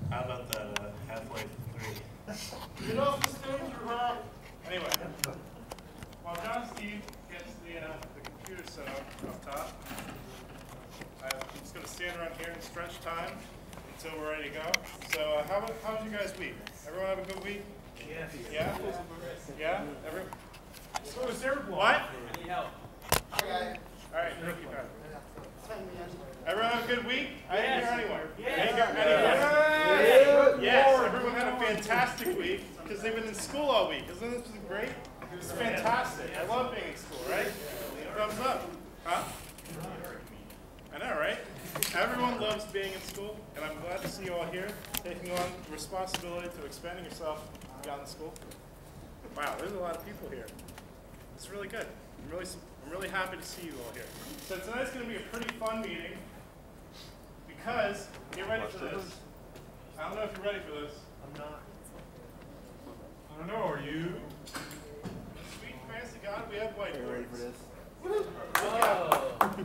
How about that halfway three? Get off the stage, you rock. Anyway, while John Steve gets the computer set up top, I'm just going to stand around here and stretch time until we're ready to go. So how was your guys' week? Everyone have a good week? Yeah. Yeah? Yeah? Everyone? So is there What? I need help. All right, thank you, Pat. Everyone have a good week? I didn't hear anyone. Yes, everyone had a fantastic week because they've been in school all week. Isn't this great? It's fantastic. I love being in school, right? Thumbs up. Huh? I know, right? Everyone loves being in school, and I'm glad to see you all here, taking on the responsibility to expanding yourself beyond school. Wow, there's a lot of people here. It's really good. I'm really happy to see you all here. So tonight's going to be a pretty fun meeting because, get ready for this. I don't know if you're ready for this. I'm not. I don't know, are you? Sweet fancy God, we have whiteboards. Ready for this?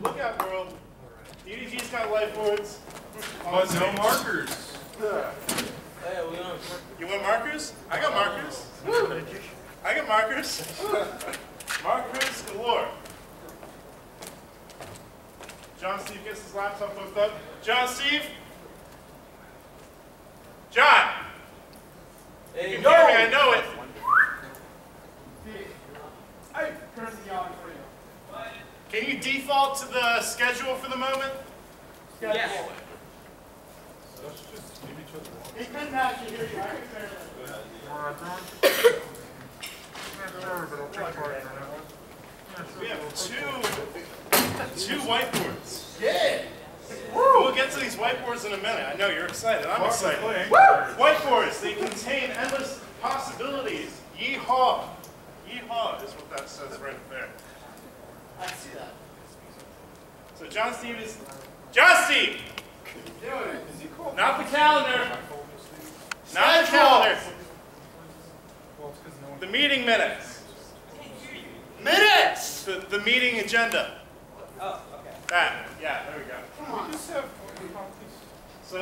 Look out, world. DDG's got whiteboards. But no markers. Hey, we on. You want markers? I got markers. I got markers. Markers galore. John Steve gets his laptop hooked up. John Steve? John! Hey, You can hear me, I know it. Hey, Chris, yelling for you. Can you default to the schedule for the moment? Yes. Let's just give each other one. He couldn't actually hear you. I could barely. We have two whiteboards. Yeah. We'll get to these whiteboards in a minute. I know you're excited. I'm excited. Whiteboards, they contain endless possibilities. Yeehaw. Yeehaw is what that says right there. I see that. So John Steve is... John Steve! Not the calendar. Not the calendar. The meeting minutes. Minutes! The meeting agenda. Oh, okay. That. Yeah, there we go. Come on. Just have So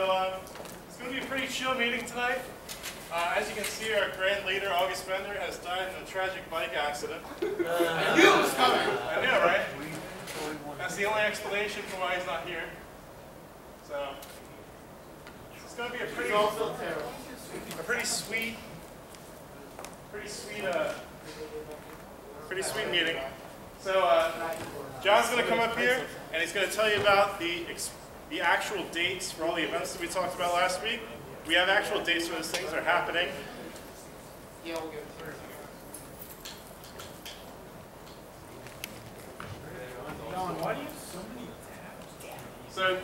it's going to be a pretty chill meeting tonight. As you can see, our grand leader, August Bender, has died in a tragic bike accident. I knew it was coming. I know, right? That's the only explanation for why he's not here. So it's going to be a pretty sweet meeting. So John's going to come up here and he's going to tell you about the actual dates for all the events that we talked about last week. We have actual dates for those things that are happening. Yeah, we'll get through. John, why do you have so many tabs? So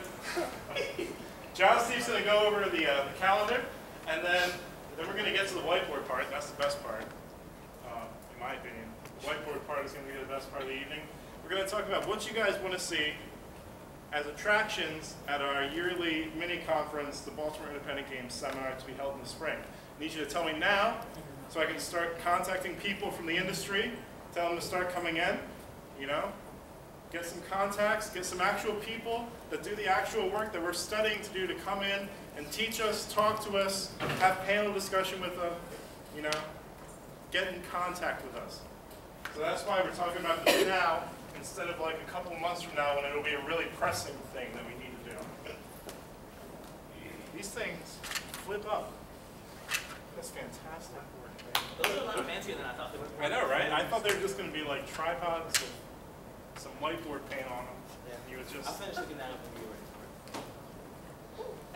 John Steve's going to go over the calendar, and then we're going to get to the whiteboard part. That's the best part, in my opinion. The whiteboard part is going to be the best part of the evening. We're going to talk about what you guys want to see as attractions at our yearly mini conference, the Baltimore Independent Games Seminar, to be held in the spring. I need you to tell me now so I can start contacting people from the industry, tell them to start coming in, you know, get some contacts, get some actual people that do the actual work that we're studying to do to come in and teach us, talk to us, have panel discussion with them, you know, get in contact with us. So that's why we're talking about this now, instead of like a couple of months from now when it'll be a really pressing thing that we need to do. These things flip up. That's fantastic. Those are a lot fancier than I thought they were. I know, right? I thought they were just going to be like tripods with some whiteboard paint on them. Yeah. You would just... I'll finish looking that up when you're ready.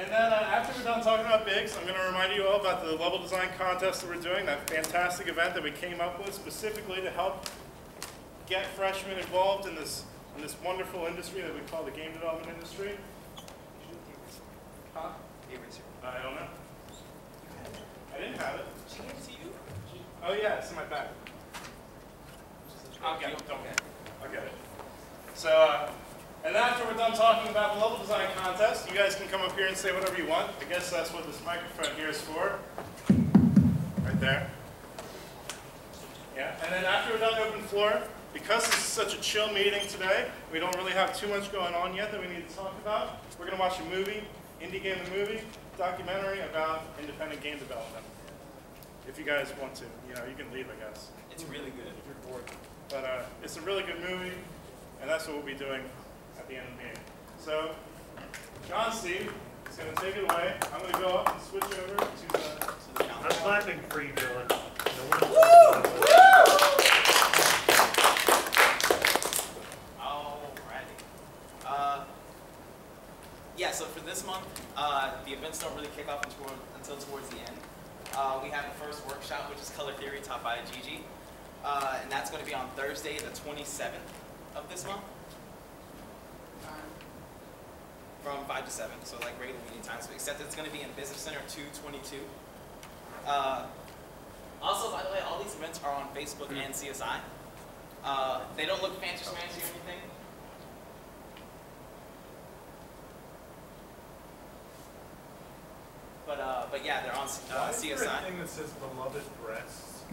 And then after we're done talking about bigs, I'm going to remind you all about the level design contest that we're doing, that fantastic event that we came up with specifically to help get freshmen involved in this wonderful industry that we call the game development industry. Huh? I don't know. I didn't have it. She gave it to you? Oh yeah, it's in my bag. I'll get it. Don't worry. I'll get it. So, and after we're done talking about the level design contest, you guys can come up here and say whatever you want. I guess that's what this microphone here is for. Right there. Yeah, and then after we're done open floor, because this is such a chill meeting today, we don't really have too much going on yet that we need to talk about. We're going to watch a movie indie game and movie documentary about independent game development. If you guys want to, you know, you can leave, I guess. It's really good. If you're bored. But it's a really good movie, and that's what we'll be doing at the end of the meeting. So, John Steve is going to take it away. I'm going to go up and switch over to the I'm clapping for you, Dylan. No one Alrighty. Yeah, so for this month, the events don't really kick off until towards the end. We have the first workshop, which is Color Theory, taught by Gigi. And that's going to be on Thursday, the 27th of this month. From 5 to 7, so like regular meeting times, except it's going to be in Business Center 222. Also, by the way, all these events are on Facebook and CSI. They don't look fancy or anything. But yeah, they're on CSI. Is there a thing that says beloved breasts?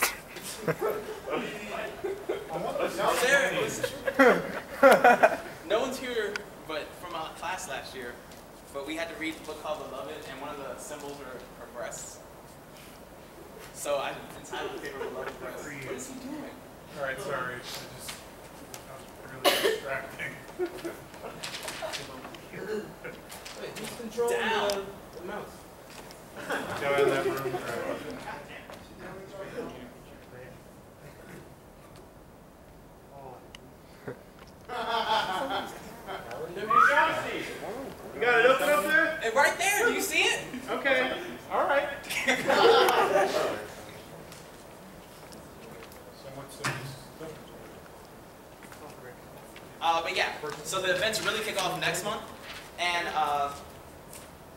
No one's here but from our class last year, but we had to read a book called Beloved, and one of the symbols are breasts. So I entitled the paper Beloved Breasts. What is he doing? Alright, sorry. That was really distracting. Wait, who's controlling Down. the mouse? Go in that room. You got it open up there? Hey, right there, do you see it? Okay. All right. So what's the But yeah, so the events really kick off next month, and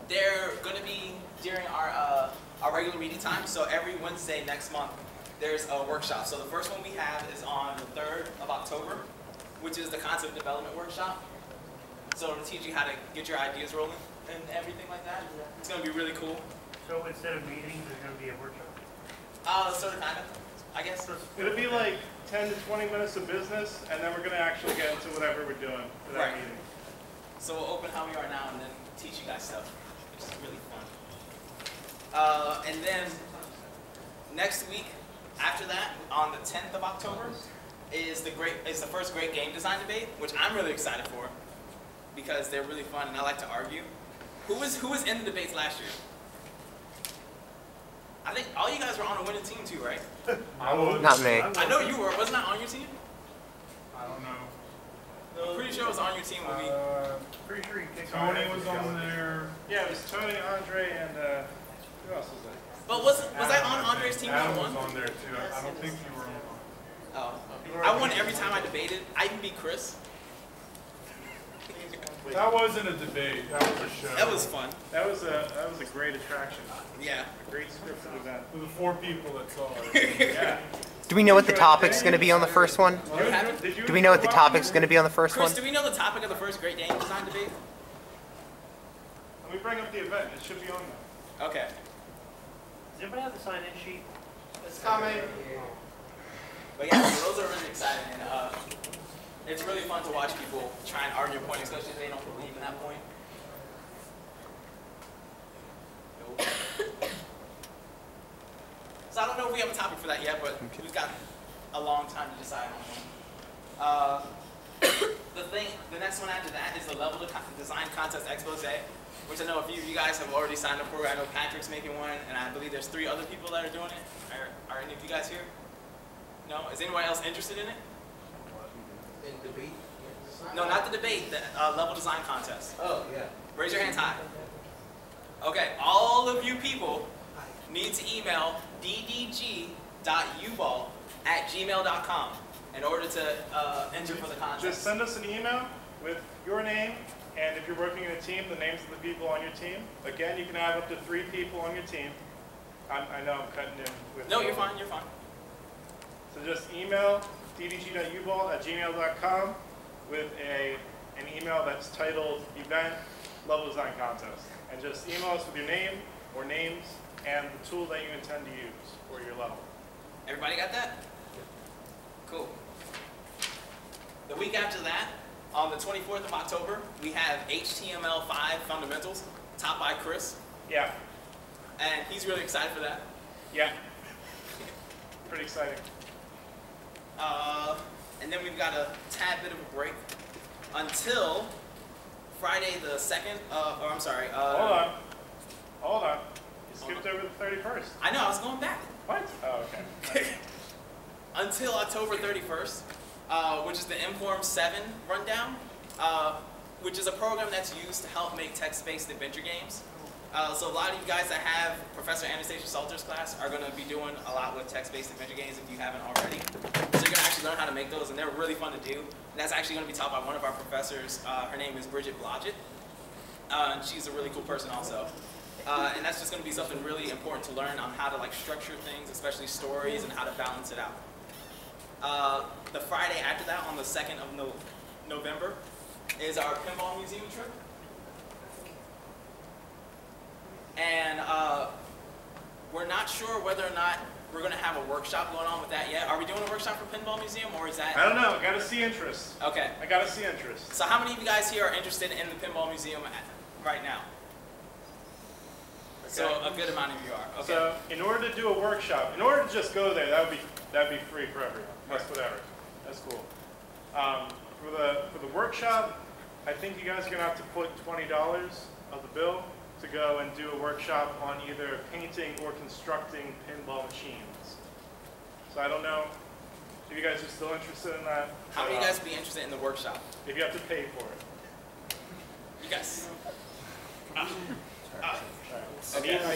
they're going to be during our regular meeting time. So every Wednesday next month, there's a workshop. So the first one we have is on the 3rd of October, which is the concept development workshop. So to teach you how to get your ideas rolling and everything like that. It's going to be really cool. So instead of meetings, there's going to be a workshop? Sort of, kind of, I guess. It'll be like 10 to 20 minutes of business, and then we're going to actually get into whatever we're doing for that Right. meeting. So we'll open how we are now and then teach you guys stuff, which is really fun. And then next week, after that, on the 10th of October, is the first great game design debate, which I'm really excited for because they're really fun and I like to argue. Who was in the debates last year? I think all you guys were on a winning team too, right? I was. Not me. I know you were. Wasn't I on your team? I don't know. I'm pretty sure I was on your team with me. Pretty sure you kicked Tony was on there. Yeah, it was Tony, Andre, and who else was there? But was I on Andre's team Adam when I was won? on there too. I don't think you were on. Oh. I won every time I debated. I even beat Chris. That wasn't a debate. That was a show. That was fun. That was a great attraction. Yeah. A great scripted event. For the 4 people that saw it. Yeah. Do we know what the topic's going to be on the first one? What happened? Did you Do we know what the topic's going to be on the first Chris, one? do we know the topic of the first great game design debate? Let me bring up the event. It should be on there. Okay. Does anybody have the sign-in sheet? It's coming. But yeah, so those are really exciting. And it's really fun to watch people try and argue a point, especially if they don't believe in that point. Nope. So I don't know if we have a topic for that yet, but we've got a long time to decide on one. The next one after that is the Level Design Contest Expose, which I know a few of you guys have already signed up for. I know Patrick's making one, and I believe there's 3 other people that are doing it. Are any of you guys here? No? Is anyone else interested in it? In debate? No, not the debate, the level design contest. Oh, yeah. Raise your hands high. Okay, all of you people need to email ddg.uball@gmail.com in order to enter for the contest. Just send us an email with your name, and if you're working in a team, the names of the people on your team. Again, you can have up to 3 people on your team. I know I'm cutting in with... No, you're fine, you're fine. So just email ddg.uball@gmail.com with an email that's titled Event Level Design Contest. And just email us with your name or names and the tool that you intend to use for your level. Everybody got that? Cool. The week after that, on the 24th of October, we have HTML5 Fundamentals. taught by Chris, Yeah, and he's really excited for that. yeah. Pretty exciting. And then we've got a tad bit of a break until Friday the 2nd, or I'm sorry. Hold on. You skipped over the 31st. I know, I was going back. What? Oh, okay. Until October 31st, which is the Inform 7 rundown, which is a program that's used to help make text-based adventure games. So a lot of you guys that have Professor Anastasia Salter's class are going to be doing a lot with text-based adventure games if you haven't already. So you're going to actually learn how to make those, and they're really fun to do. And that's actually going to be taught by one of our professors. Her name is Bridget Blodgett. And she's a really cool person also. And that's just going to be something really important to learn on how to like structure things, especially stories, and how to balance it out. The Friday after that, on the 2nd of November, is our pinball museum trip. And we're not sure whether or not we're going to have a workshop going on with that yet. Are we doing a workshop for Pinball Museum, or is that? I don't know. Gotta see interest. Okay. I gotta see interest. So how many of you guys here are interested in the Pinball Museum right now? So a good amount of you are. Okay. So in order to do a workshop, in order to just go there, that'd be free for everyone. That's whatever. That's cool. For the workshop, I think you guys are gonna have to put $20 of the bill to go and do a workshop on either painting or constructing pinball machines. So I don't know if you guys are still interested in that. How many of you guys would be interested in the workshop? If you have to pay for it. You guys. I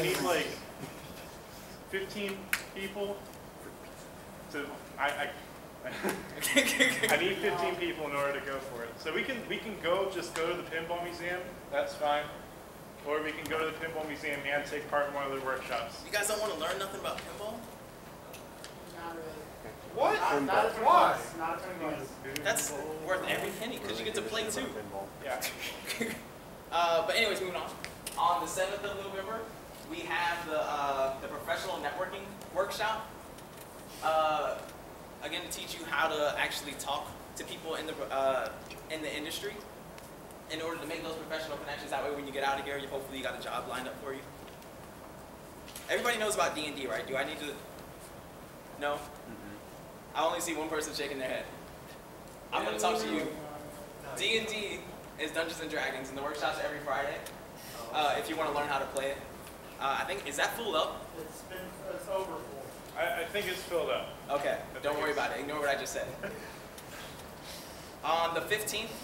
need like 15 people to I need 15 people in order to go for it. So we can just go to the pinball museum. That's fine. Or we can go to the pinball museum and take part in one of their workshops. You guys don't want to learn nothing about pinball? Not really. What? Not Why? Not $20. That's worth every penny because you get to play too. Yeah. But anyways, moving on. On the 7th of November, we have the professional networking workshop. Again, to teach you how to actually talk to people in the industry in order to make those professional connections. That way, when you get out of here, hopefully you got a job lined up for you. Everybody knows about D&D, right? Do I need to? No? I only see one person shaking their head. I'm going to talk to you. D&D is Dungeons & Dragons, and the workshop's every Friday. If you want to learn how to play it. I think, is that full up? It's over full. I think it's filled up. Okay, don't worry about it. Ignore what I just said. On the 15th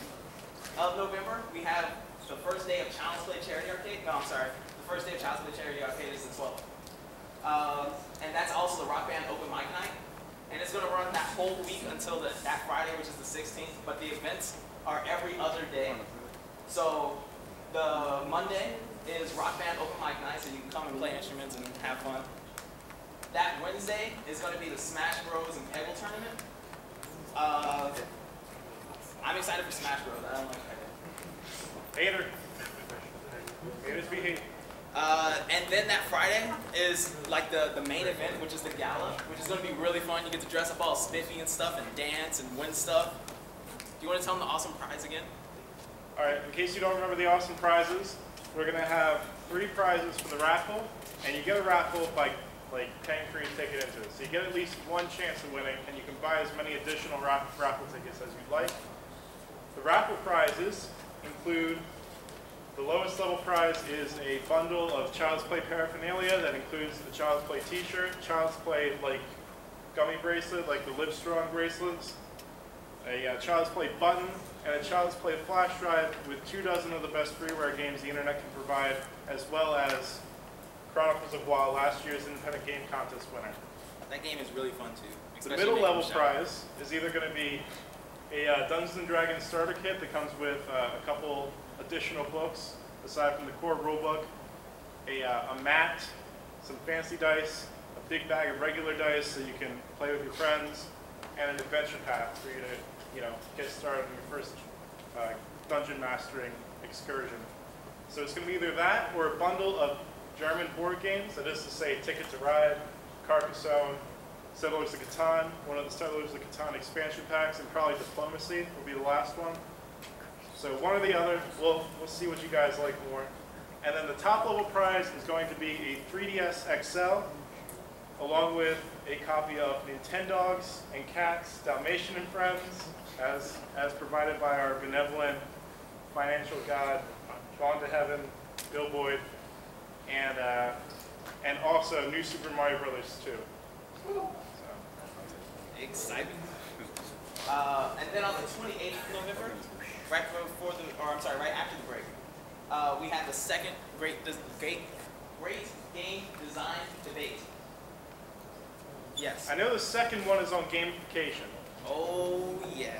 of November, we have the first day of Child's Play Charity Arcade. No, I'm sorry. The first day of Child's Play Charity Arcade is the 12th. And that's also the Rock Band Open Mic Night. And it's going to run that whole week until that Friday, which is the 16th. But the events are every other day. So the Monday is Rock Band Open Mic Night, so you can come and play instruments and have fun. That Wednesday is going to be the Smash Bros. And Peggle tournament. I'm excited for Smash Bros. I don't like Peggle. Hater. Haters be hated. And then that Friday is like the main event, which is the gala, which is going to be really fun. You get to dress up all spiffy and stuff and dance and win stuff. Do you want to tell them the awesome prize again? All right, in case you don't remember the awesome prizes, we're going to have 3 prizes for the raffle, and you get a raffle by paying for your ticket into it. So you get at least one chance of winning, and you can buy as many additional raffle tickets as you'd like. The raffle prizes include, the lowest level prize is a bundle of Child's Play paraphernalia that includes a Child's Play t-shirt, Child's Play gummy bracelet, like the Livestrong bracelets, a Child's Play button, and a Child's Play flash drive with 24 of the best freeware games the internet can provide, as well as Chronicles of Wild, last year's Independent Game Contest winner. That game is really fun too. The middle level prize is either going to be a Dungeons & Dragons starter kit that comes with a couple additional books, aside from the core rulebook, a mat, some fancy dice, a big bag of regular dice so you can play with your friends, and an adventure path for you to, get started on your first dungeon mastering excursion. So it's going to be either that or a bundle of German board games, that is to say Ticket to Ride, Carcassonne, Settlers of Catan, one of the Settlers of Catan expansion packs, and probably Diplomacy will be the last one. So one or the other, we'll see what you guys like more. And then the top level prize is going to be a 3DS XL, along with a copy of Nintendogs and Cats, Dalmatian and Friends, as provided by our benevolent financial god, gone to heaven, Bill Boyd, and also New Super Mario Brothers 2. So, Exciting. And then on the 28th of November, right after the break, we had the second great game design debate. Yes. I know the second one is on gamification. Oh yeah.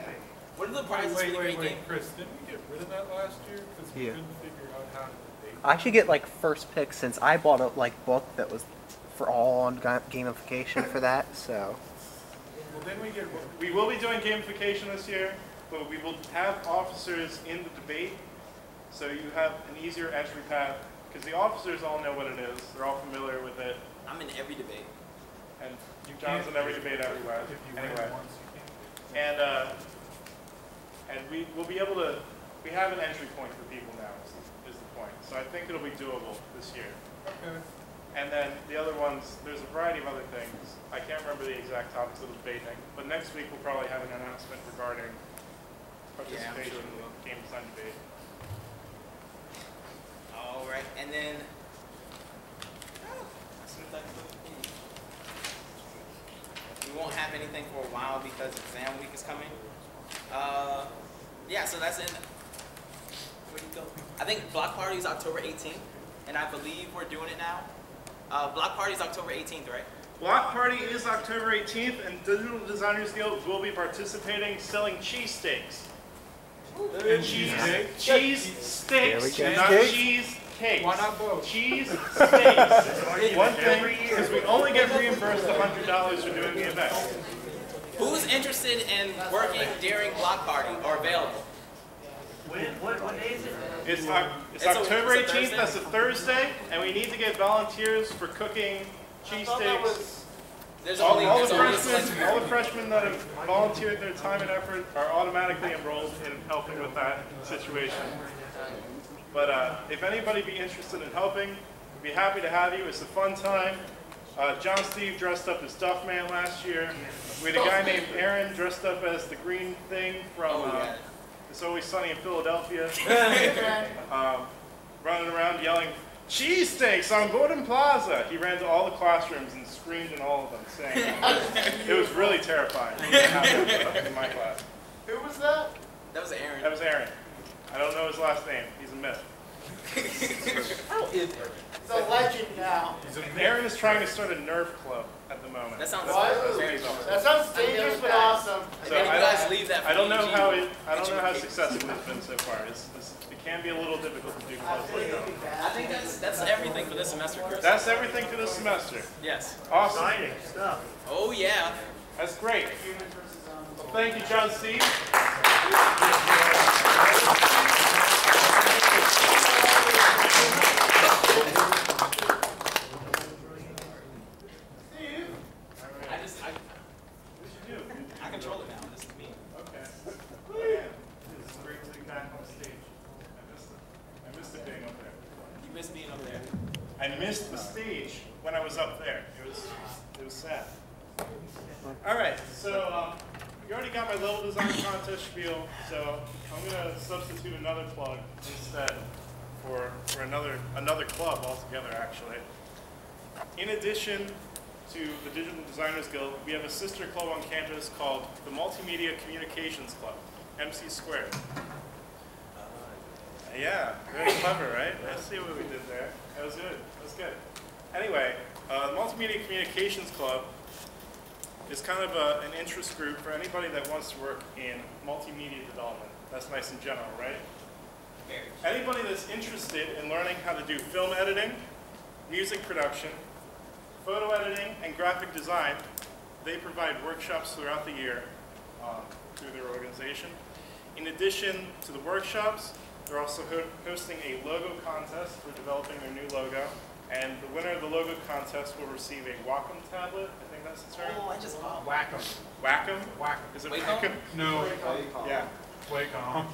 What are the prizes for the great game? Chris, didn't we get rid of that last year because we Yeah. couldn't figure out how to debate? I should get like first pick since I bought a book that was for all on gamification for that. So Well, then we get. We will be doing gamification this year, but we will have officers in the debate, so you have an easier entry path, because the officers all know what it is. They're all familiar with it, I'm in every debate. and You John's can't in every debate everywhere. If you Anyway. win once, you can't. And we will be able to, we have an entry point for people now, is the point. So I think it'll be doable this year. Okay. And then the other ones, there's a variety of other things. I can't remember the exact topics of the debating, but next week we'll probably have an announcement regarding participation in the game design debate. All right, and then we won't have anything for a while because exam week is coming. Yeah, so that's in. Where do you go? I think block party is October 18th, and I believe we're doing it now. Block party is October 18th, right? Block Party is October 18th, and Digital Designers Guild will be participating selling cheesesteaks. And cheesesteak. Cheese There we steaks, go. not Steaks? cheese cakes. Why not both? Cheese steaks. One thing, because we only get reimbursed $100 for doing the event. Who's interested in working during block party or available? What day is it? It's It's a October Thursday? 18th, that's a Thursday, and we need to get volunteers for cooking cheesesteaks. There's All only, the there's only a select freshmen, all the freshmen that have volunteered their time and effort are automatically enrolled in helping with that situation. But if anybody be interested in helping, we'd be happy to have you. It's a fun time. John Steve dressed up as Duffman last year. We had a guy named Aaron dressed up as the green thing from It's Always Sunny in Philadelphia. Running around yelling, "Cheesesteaks on Gordon Plaza!" He ran to all the classrooms and screamed in all of them, saying it was really terrifying in my class. Who was that? That was Aaron. That was Aaron. I don't know his last name. He's a myth. How is it? It's a legend now. Aaron is trying to start a Nerf club at the moment. That sounds What? very That sounds dangerous but awesome. So Maybe you guys leave that for I don't know EG. how successful it's been so far. It can be a little difficult to do clubs like that. I think that's everything for this semester, Chris. That's everything for this semester. Yes. Awesome. Exciting stuff. Oh yeah. That's great. Well, thank you, John Steve. I control it now. This is me. Okay. Man, it's great to be back on stage. I missed it being up there. You missed being up there. I missed the stage when I was up there. It was sad. All right, so you already got my level design contest spiel, so I'm gonna substitute another plug instead for another club altogether, actually. In addition to the Digital Designers Guild, we have a sister club on campus called the Multimedia Communications Club, MC Squared. Yeah, very clever, right? Let's see what we did there. That was good. That was good. Anyway, the Multimedia Communications Club is kind of an interest group for anybody that wants to work in multimedia development. That's nice and general, right? Anybody that's interested in learning how to do film editing, music production, photo editing, and graphic design, they provide workshops throughout the year through their organization. In addition to the workshops, they're also hosting a logo contest for developing their new logo. And the winner of the logo contest will receive a Wacom tablet. I think that's the term. Oh, I just Whack 'em. Wacom? Whack 'em. Is it Wacom? Wacom? No. Yeah. Wake 'em. I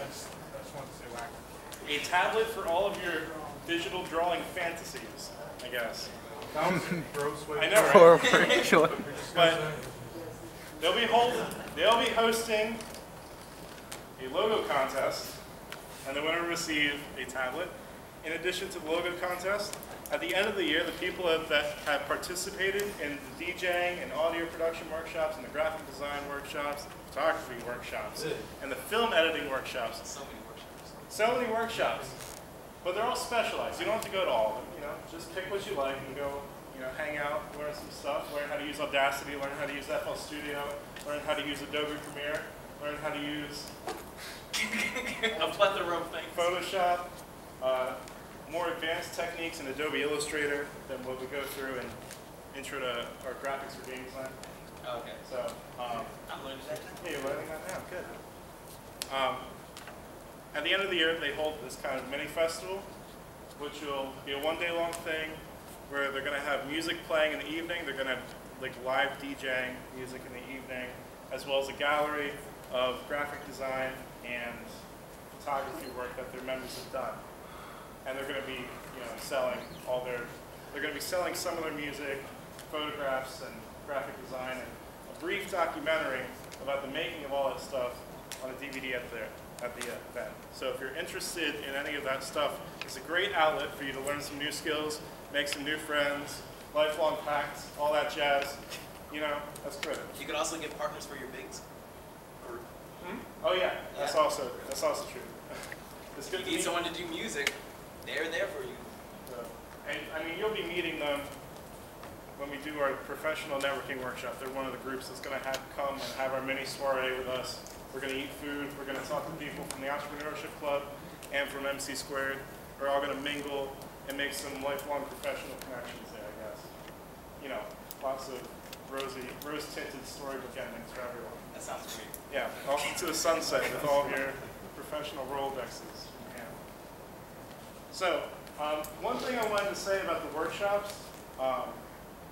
just want to say whack 'em. A tablet for all of your digital drawing fantasies, I guess. Sounds gross way. I know, right? Forward choice. But they'll be hosting a logo contest, and the winner will receive a tablet. In addition to the logo contest, at the end of the year, the people that have participated in the DJing and audio production workshops, and the graphic design workshops, photography workshops, and the film editing workshops. So many workshops. But they're all specialized. You don't have to go to all of them. You know, just pick what you like and go. You know, hang out, learn some stuff, learn how to use Audacity, learn how to use FL Studio, learn how to use Adobe Premiere, learn how to use A plethora of things. Photoshop, more advanced techniques in Adobe Illustrator than what we go through in Intro to our Graphics for Game Design. Okay. So, I'm learning that. yeah, you're learning that now. Good. At the end of the year, they hold this kind of mini festival, which will be a one-day-long thing where they're going to have music playing in the evening. They're going to have like live DJing music in the evening, as well as a gallery of graphic design and photography work that their members have done. And they're going to be, you know, selling all their. They're going to be selling some of their music, photographs, and graphic design, and a brief documentary about the making of all that stuff on a DVD at the event. So if you're interested in any of that stuff, it's a great outlet for you to learn some new skills, make some new friends, lifelong pacts, all that jazz. You know, that's good. You could also get partners for your bigs. Or Oh yeah, that's also true. It's good you to need meet. someone to do music, they're there for you. So, and I mean, you'll be meeting them when we do our professional networking workshop. They're one of the groups that's going to come and have our mini soiree with us. We're going to eat food. We're going to talk to people from the Entrepreneurship Club and from MC Squared. We're all going to mingle and make some lifelong professional connections there, I guess. You know, lots of rose-tinted storybook endings for everyone. That sounds great. Yeah, off into the sunset with all of your professional Rolodexes. Yeah. So, one thing I wanted to say about the workshops,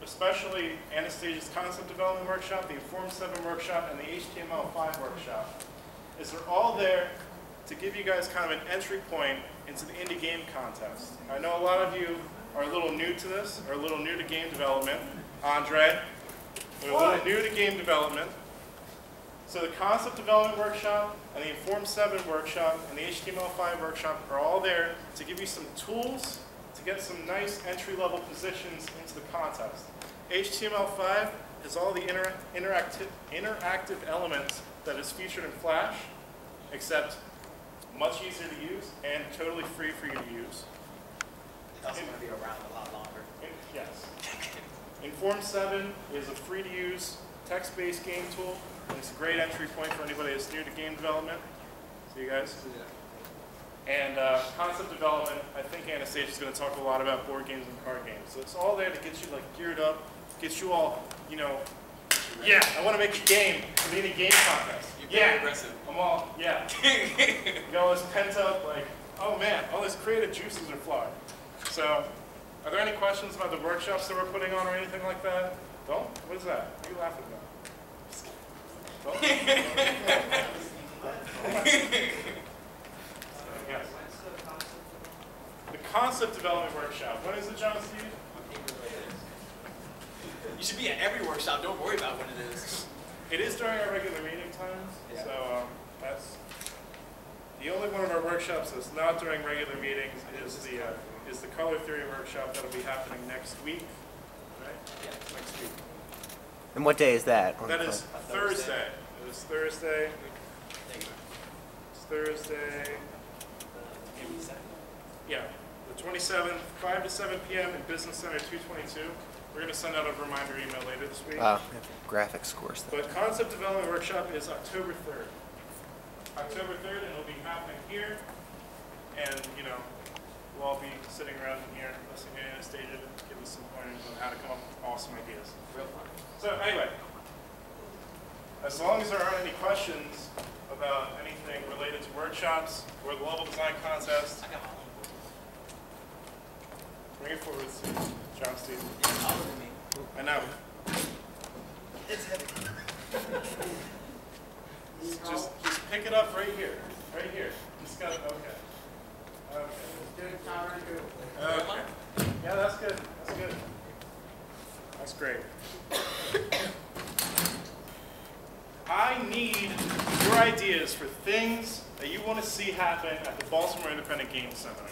especially Anastasia's concept development workshop, the Inform 7 workshop, and the HTML5 workshop, is they're all there to give you guys kind of an entry point into the indie game contest. I know a lot of you are a little new to this, or a little new to game development. Andre, we're a little new to game development. So the concept development workshop, and the Inform 7 workshop, and the HTML5 workshop are all there to give you some tools to get some nice entry-level positions into the contest. HTML5 is all the interactive elements that is featured in Flash, except much easier to use and totally free for you to use. It's also going to be around a lot longer. Yes. Inform 7 is a free-to-use text-based game tool, and it's a great entry point for anybody that's new to game development. See you guys? And concept development, I think Anastasia is going to talk a lot about board games and card games. So it's all there to get you like geared up, get you all, you know, yeah, I want to make a game for the indie game contest. You're very aggressive. I'm all, yeah. You got all this pent up, like, oh man, all these creative juices are flowing. So, are there any questions about the workshops that we're putting on or anything like that? Don't? What is that? What are you laughing about? Yes. The concept development workshop. When is it, John Steve? You should be at every workshop. Don't worry about when it is. It is during our regular meeting times. Yeah. So that's the only one of our workshops that's not during regular meetings is the color theory workshop that'll be happening next week. Right? Yeah. Next week. And what day is that? That is Thursday. It is Thursday. It's Thursday. Yeah, the 27th, 5 to 7 p.m. in Business Center 222. We're going to send out a reminder email later this week. Graphics course. But Concept Development Workshop is October 3rd. October 3rd, and it'll be happening here. And, you know, we'll all be sitting around in here listening to Anastasia give us some pointers on how to come up with awesome ideas. Real fun. So anyway, as long as there aren't any questions about anything related to workshops or the level design contest, I got my own. bring it forward to John Steve. Yeah, all of me. I know. It's heavy. Just pick it up right here. Right here. Just got okay. Okay. Yeah, that's good. That's good. That's great. I need your ideas for things that you want to see happen at the Baltimore Independent Games Seminar.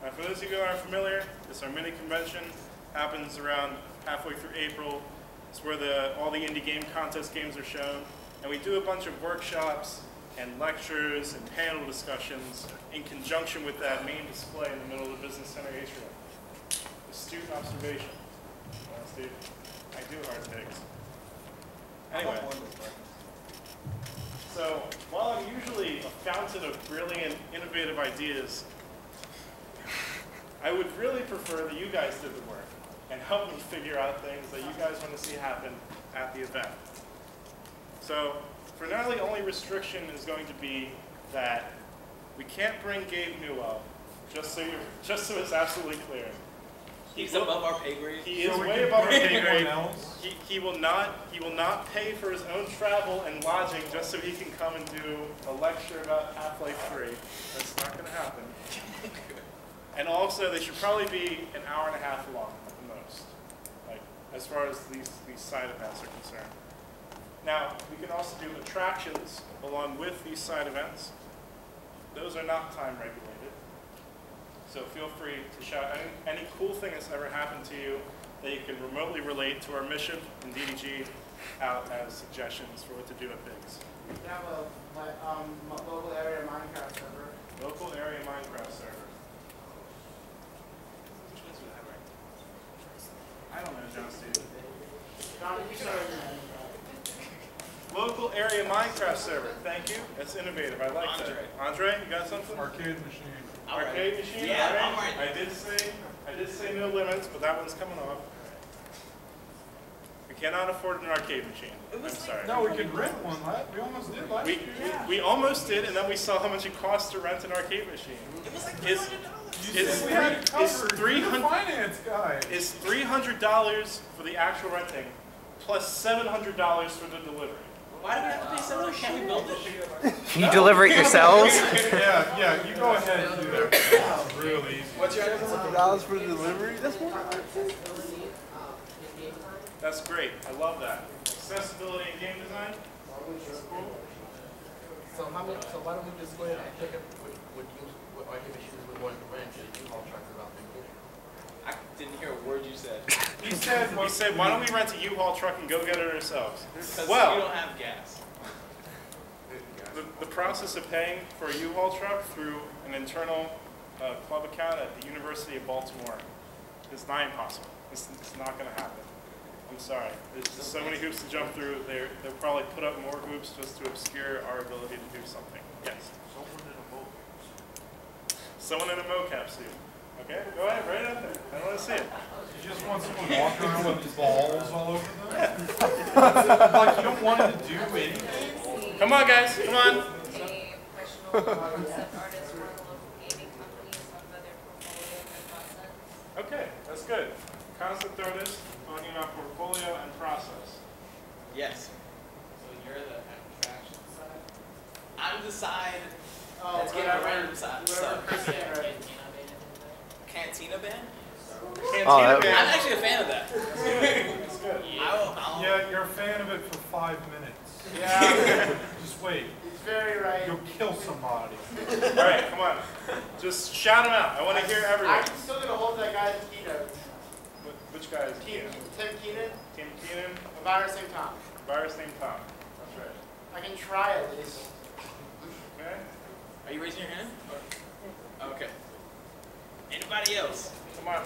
Now, for those of you who aren't familiar, it's our mini convention. Happens around halfway through April. It's where all the indie game contest games are shown. And we do a bunch of workshops and lectures and panel discussions in conjunction with that main display in the middle of the Business Center atrium. Astute observation. Well, Steve, I do hard takes. Anyway. So, while I'm usually a fountain of brilliant, innovative ideas, I would really prefer that you guys did the work and help me figure out things that you guys want to see happen at the event. So, for now, the only restriction is going to be that we can't bring Gabe Newell, just so it's absolutely clear. He's above our pay grade. He is way above our pay grade. He will not pay for his own travel and lodging just so he can come and do a lecture about Half-Life 3. That's not going to happen. And also, they should probably be an hour and a half long at the most, like as far as these side events are concerned. Now, we can also do attractions along with these side events. Those are not time regulated. So feel free to shout any cool thing that's ever happened to you that you can remotely relate to our mission in DDG out as suggestions for what to do at BIGS. We have a local area Minecraft server. Local area Minecraft server. I don't know, John Steve. John, you started that. Local area Minecraft server. Thank you. That's innovative. I like that. Andre, you got something? Arcade machine. Arcade machine? Yeah, all I'm right. I did say no limits, but that one's coming off. We cannot afford an arcade machine. I'm sorry. No, we could rent one. We almost did last year. We almost did, and then we saw how much it costs to rent an arcade machine. It was like Is $300. You said we had it covered. You're the 300 finance guy. Is $300 for the actual renting plus $700 for the delivery? Why do we have to pay $700? Can't we build it? Can you deliver it yourselves? Yeah, you go ahead and do that. It's real easy. What's your $700 for the delivery? That's more. That's great. I love that. Accessibility in game design. That's cool. So why don't we just go ahead and pick up what arcade machines we want to rent and U-Haul trucks about them? I didn't hear a word you said. He said, why don't we rent a U-Haul truck and go get it ourselves? Because Well, we don't have gas. the process of paying for a U-Haul truck through an internal club account at the University of Baltimore is not impossible. It's not going to happen. I'm sorry. There's just so many hoops to jump through. They'll probably put up more hoops just to obscure our ability to do something. Yes? Someone in a mocap suit. Okay, go ahead, right up there. I don't want to see it. You just want someone walking around with balls all over them? Like you don't want him to do anything? Come on, guys. Come on. A professional concept artist for the local gaming companies on their portfolio and process. Okay, that's good. Concept artist talking about portfolio and process. Yes. So you're the abstraction side? I'm the side Oh, that's getting a random side. Whatever Chris said, right? Cantina band? Cantina band. I'm actually a fan of that. That's good. I'll Yeah, you're a fan of it for 5 minutes. Yeah, Just wait. he's very right. You'll kill somebody. All right, come on. Just shout them out. I want to hear everyone. I'm still going to hold that guy's keynote. Which guy is Keenan? Tim Keenan, Tim Keenan. about our same time. Virus named Tom. That's right. I can try at least. Okay. Are you raising your hand? Okay. Anybody else? Come on.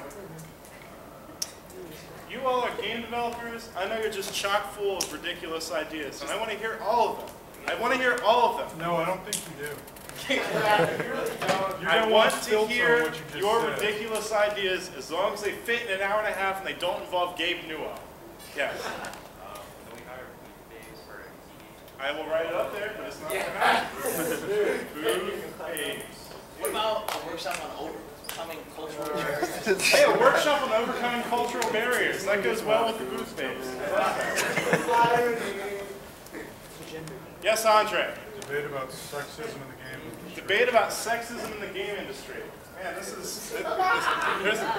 You all are game developers. I know you're just chock full of ridiculous ideas, and I want to hear all of them. I want to hear all of them. No, I don't think you do. Yeah, you really don't. You're I gonna want want to filter hear what you just your said. ridiculous ideas as long as they fit in an hour and a half and they don't involve Gabe Newell. Yes. I will write it up there, but it's not going to happen. Booth Babes. What about a workshop on overcoming cultural barriers? Hey, a workshop on overcoming cultural barriers. That goes well with the Booth Babes. I like that. Yes, Andre. Debate about sexism in the game industry. Debate about sexism in the game industry. Man, this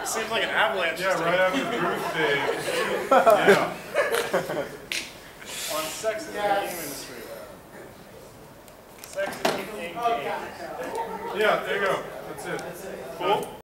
seems like an avalanche. Yeah, right after Booth Day. Yeah. On sexism in the game industry. Sexism in game. Yeah, there you go. That's it. Cool.